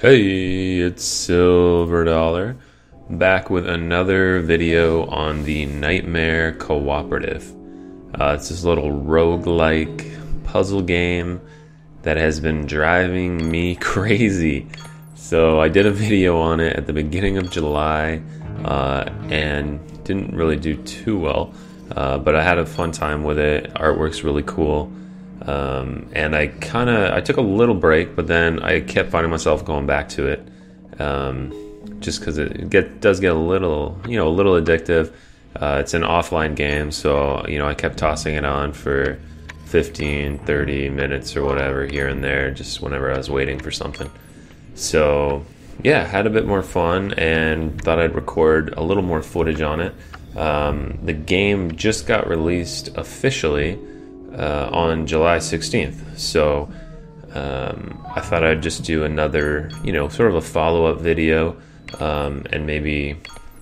Hey, it's SLVRDLLR, back with another video on the Nightmare Cooperative. It's this little roguelike puzzle game that has been driving me crazy. So I did a video on it at the beginning of July and didn't really do too well, but I had a fun time with it. Artwork's really cool. And I took a little break, but then I kept finding myself going back to it, just because it does get a little addictive. It's an offline game, so I kept tossing it on for 15-30 minutes or whatever here and there, just whenever I was waiting for something. So yeah, had a bit more fun and thought I'd record a little more footage on it. The game just got released officially on July 16th, so I thought I'd just do another, sort of a follow-up video, and maybe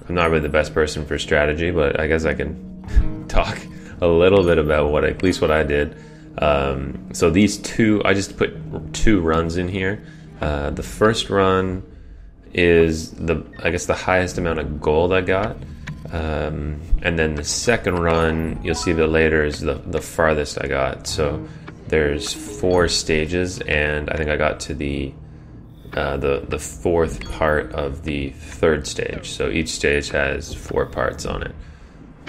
I'm not really the best person for strategy, but I guess I can talk a little bit about at least what I did. So these two, I just put two runs in here. The first run is the highest amount of gold I got. And then the second run, you'll see that later, is the farthest I got. So there's 4 stages, and I think I got to the fourth part of the third stage. So each stage has 4 parts on it,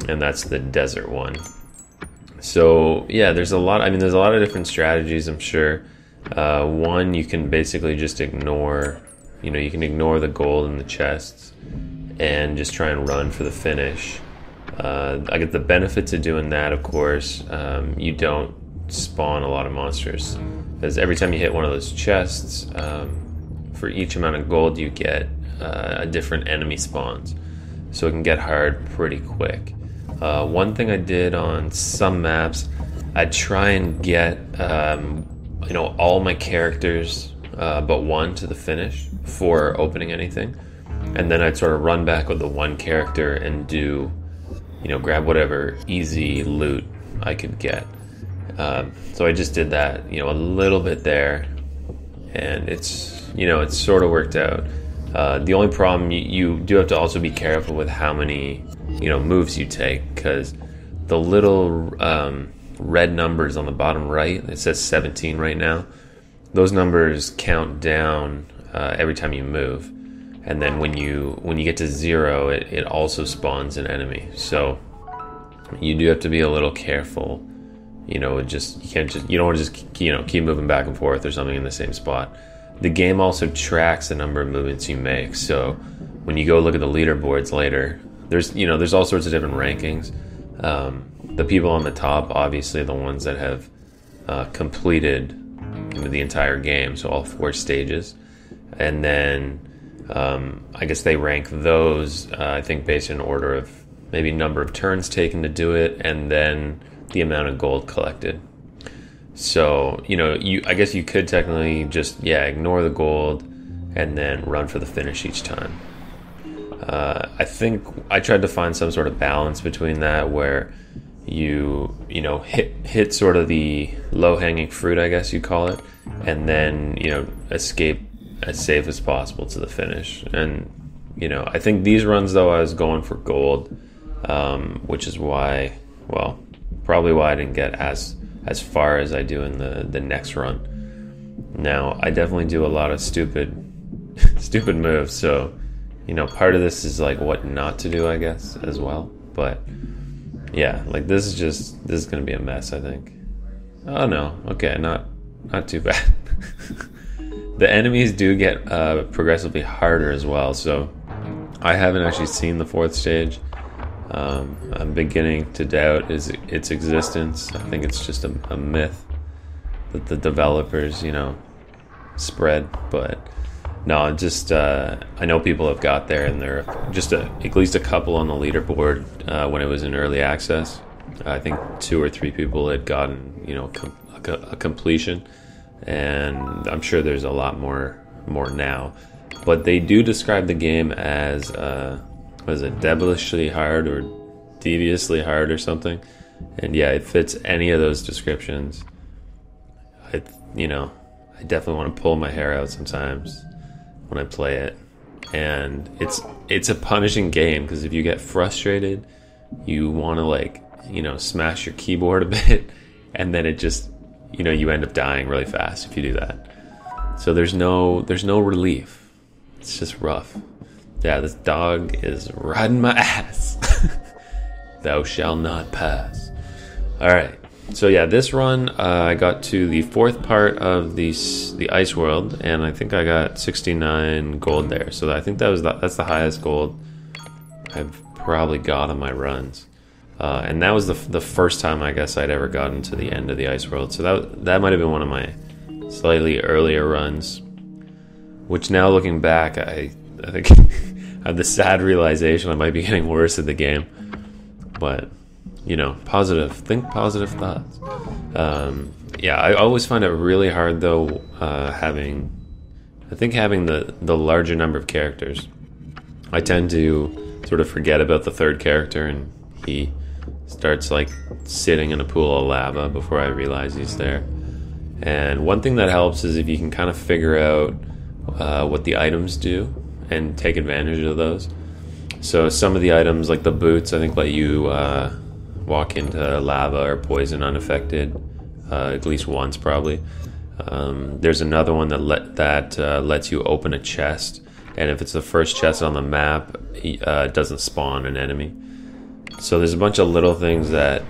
and that's the desert one. So yeah, there's a lot of different strategies, I'm sure. One, you can basically just ignore, you can ignore the gold in the chests and just try and run for the finish. I get the benefits of doing that, of course. You don't spawn a lot of monsters, because every time you hit one of those chests, for each amount of gold you get, a different enemy spawns, so it can get hard pretty quick. One thing I did on some maps, I'd try and get all my characters but one to the finish before opening anything. And then I'd sort of run back with the one character and do, grab whatever easy loot I could get. So I just did that, a little bit there, and it's sort of worked out. The only problem, you do have to also be careful with how many, moves you take, because the little red numbers on the bottom right, it says 17 right now, those numbers count down every time you move. And then when you get to 0, it also spawns an enemy. So you do have to be a little careful. You don't want to just keep moving back and forth or something in the same spot. The game also tracks the number of movements you make. So when you go look at the leaderboards later, there's all sorts of different rankings. The people on the top, obviously, are the ones that have completed the entire game, so all 4 stages, and then I guess they rank those, I think, based in order of maybe number of turns taken to do it, and then the amount of gold collected. So, I guess you could technically just, ignore the gold and then run for the finish each time. I think I tried to find some sort of balance between that, where you hit sort of the low-hanging fruit, I guess you call it, and then, escape as safe as possible to the finish. And I think these runs, though, I was going for gold, which is why, probably why I didn't get as far as I do in the next run. Now, I definitely do a lot of stupid moves, so part of this is like what not to do, I guess, as well. But yeah, like this is gonna be a mess, I think. Oh no, okay, not too bad. The enemies do get progressively harder as well, so I haven't actually seen the 4th stage. I'm beginning to doubt its existence. I think it's just a myth that the developers, spread. But no, just I know people have got there, and there are just at least a couple on the leaderboard when it was in early access. I think 2 or 3 people had gotten, a completion. And I'm sure there's a lot more now, but they do describe the game as devilishly hard or deviously hard or something, and yeah, it fits any of those descriptions. I definitely want to pull my hair out sometimes. when I play it. And it's a punishing game, because if you get frustrated, you want to, like, you know, smash your keyboard a bit, and then it just, you know, you end up dying really fast if you do that. So there's no relief. It's just rough. Yeah, this dog is riding my ass. Thou shalt not pass. All right. So yeah, this run I got to the 4th part of the ice world, and I think I got 69 gold there. So I think that's the highest gold I've probably got on my runs. And that was the first time I guess I'd ever gotten to the end of the ice world. So that might have been one of my slightly earlier runs, which now looking back, I think I have the sad realization I might be getting worse at the game. But, you know, think positive thoughts. Yeah, I always find it really hard though, having the larger number of characters. I tend to sort of forget about the 3rd character, and he starts like sitting in a pool of lava before I realize he's there. And one thing that helps is if you can kind of figure out what the items do and take advantage of those. So some of the items, like the boots, I think let you walk into lava or poison unaffected, at least once probably. There's another one that lets you open a chest, and if it's the first chest on the map, it doesn't spawn an enemy. So there's a bunch of little things that,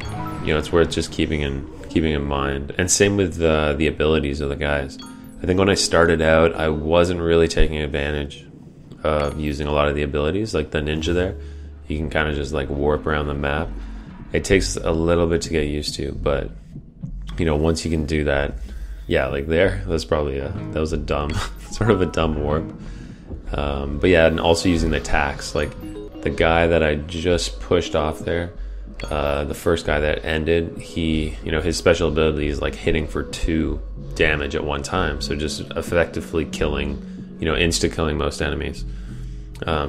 you know, it's worth just keeping in mind. And same with the abilities of the guys. I think when I started out, I wasn't really taking advantage of using a lot of the abilities, like the ninja there. You can kind of just like warp around the map. It takes a little bit to get used to, but, you know, once you can do that, yeah, like that was a dumb, sort of a dumb warp. But yeah, and also using the attacks, like the guy that I just pushed off there, the first guy that ended, his special ability is like hitting for 2 damage at one time, so just effectively killing, insta-killing most enemies.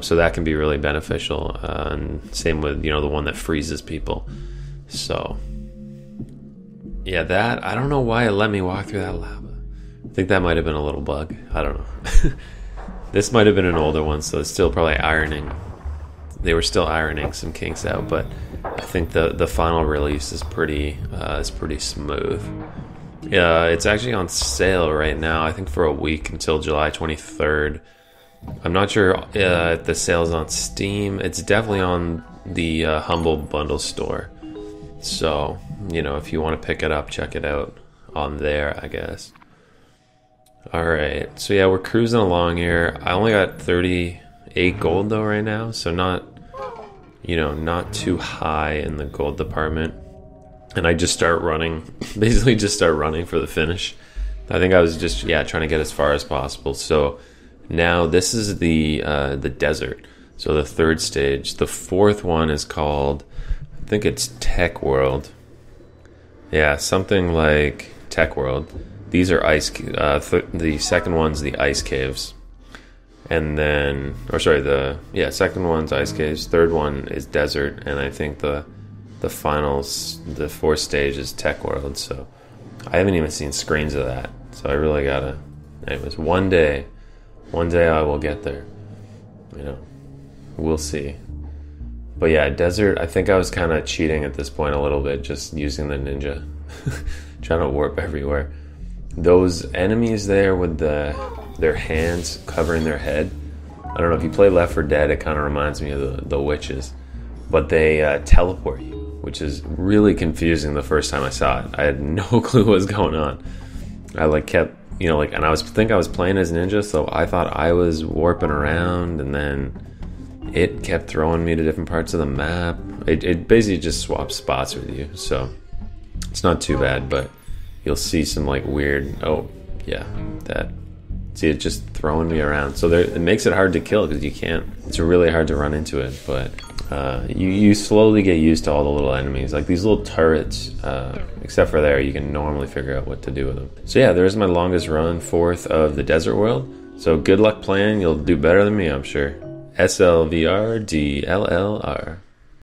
So that can be really beneficial, and same with, the one that freezes people. So yeah, that, I don't know why it let me walk through that lava. I think that might have been a little bug, I don't know. This might have been an older one, so it's still probably they were still ironing some kinks out, but I think the final release is pretty smooth. Yeah, it's actually on sale right now, I think for a week until July 23rd. I'm not sure if the sale's on Steam. It's definitely on the Humble Bundle store. So, if you want to pick it up, check it out on there, I guess. Alright, so yeah, we're cruising along here. I only got 38 gold though right now, so not too high in the gold department. And I just start running, basically just start running for the finish. I think I was just, trying to get as far as possible. So now this is the desert. So the 3rd stage. The 4th one is called, I think it's Tech World. Yeah, something like Tech World. These are ice. The second one's the ice caves, and then, second one's ice caves. 3rd one is desert, and I think the finals, the 4th stage is Tech World. So I haven't even seen screens of that. So I really gotta. Anyways, one day I will get there. We'll see. But yeah, desert. I think I was kind of cheating at this point a little bit, just using the ninja, trying to warp everywhere. Those enemies there with their hands covering their head, I don't know if you play Left 4 Dead, it kind of reminds me of the witches, but they teleport you, which is really confusing. The first time I saw it, I had no clue what was going on. I kept, and I was playing as ninja, so I thought I was warping around, and then it kept throwing me to different parts of the map. It basically just swaps spots with you, so it's not too bad, but you'll see some weird, see it just throwing me around. So it makes it hard to kill because you can't, it's really hard to run into it, but you slowly get used to all the little enemies. Like these little turrets, except for there, you can normally figure out what to do with them. So yeah, there's my longest run, 4th of the desert world. So good luck playing, you'll do better than me, I'm sure. SLVRDLLR.